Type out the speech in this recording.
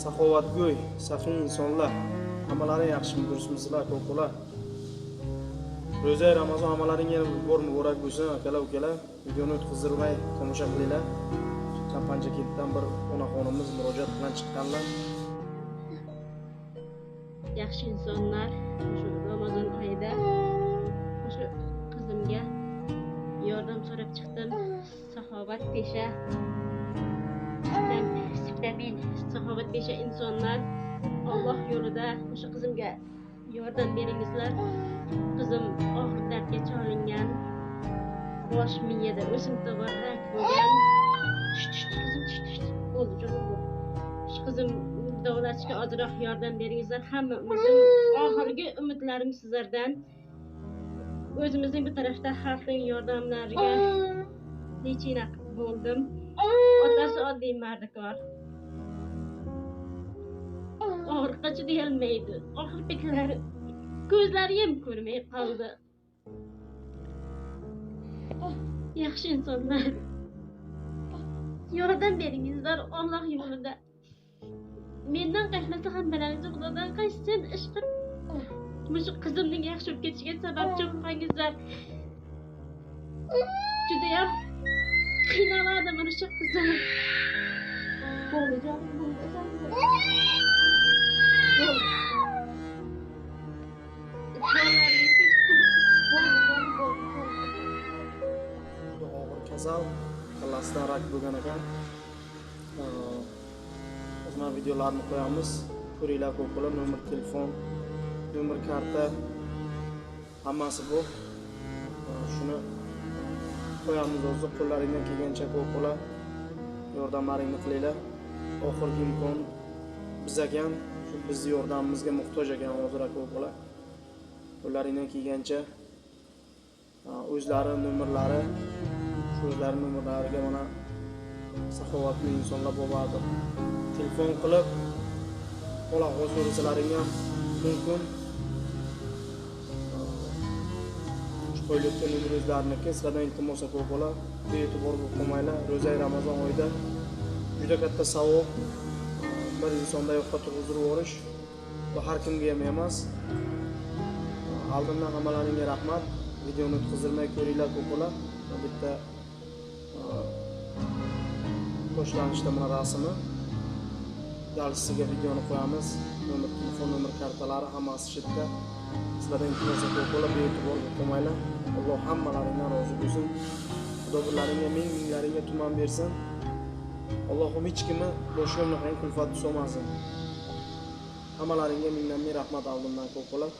saxovatgo'y, saxiy insonlar, hammalaring yaxshimi, durustmisizlar, ko'plar. Ro'za Ramazon hammalaringga muborak bo'lsin, akalar, ukalar. Videoni o'tkazdirmay tomosha qilinglar. Panjakentdan bir onaxonimiz murojaat bilan chiqqanlar. Yaxshi insonlar, shu Ramazon oyida shu qizimga yordam so'rab chiqdim. Saxovat pesha sifamin saxovat pesha insonlar Alloh yo'lida shu qizimga yordam beringizlar. Qizim og'ir dardga chalingan, bosh miyada o'simta rak bo'lgan. Shu qizim davlatga ozroq yordam beringizlar. Hammamizning oxirgi umidlarim sizlardan. O'zimizning bu tarafda xalqning yordamlariga nechina bo'ldim. Otasi oddiy mardikor. Og'riqqa chidayolmaydi. Oxir beklari ko'zlari ham ko'rmay qoldi. Yaxshi insonlar, yordam beringizlar Alloh yo'lida. Mendan qaytmasa ham bilaringiz Xudodan qaytsin ish qilib shu qizimning yaxshi bo'lib ketishiga sababchi bo'lsangizlar. Juda ham qiynaladi mana shu qizim. Bolajon, kasal, qallasida rak bo'lgan ekan. O'zimiz videolarni qo'yamiz. Ko'ringlar ko'plar, nomer telefon, nomer karta hammasi bu. Shuni qo'yamiz o'zi qo'llaringdan kelgancha ko'plar yordamlaringni qilinglar. Oxirgi imkon biz ekan, shu bizning yordamimizga muhtoj ekan hozir ko'plar. Qo'llaringdan kelgancha o'zlari nomerlari o'zlari nomerlariga mana saxovatli insonlar bo'ladi. Telefon qilib qo'laqqa so'rasalaring ham mumkin. Qo'yilgan nomer o'zlariniki. Sizlardan iltimos ko'plar, bee'tibor bo'lib qolmanglar. Ro'za Ramazon oyida juda katta savob. Bir insonda yo'qotib huzur o'rish bu har kimga ham emas. Oldindan hammalaringga rahmat. Videoni o'tkazdirmay ko'ringlar ko'plar. Bitta boshlanishda mana rasmi dalisiga videoni qo'yamiz. Nomer telefon, nomer kartalari hammasi shitda. Sizlardan iltimos ko'plar, bee'tibor bo'lmanglar. Alloh hammalaringdan rozi bo'lsin. Xudo birlaringga minglaringga tuman bersin. Allohim hech kimni boshqa qilfat solmasin. Hammalaringga mingdan rahmat oldimdan ko'plar.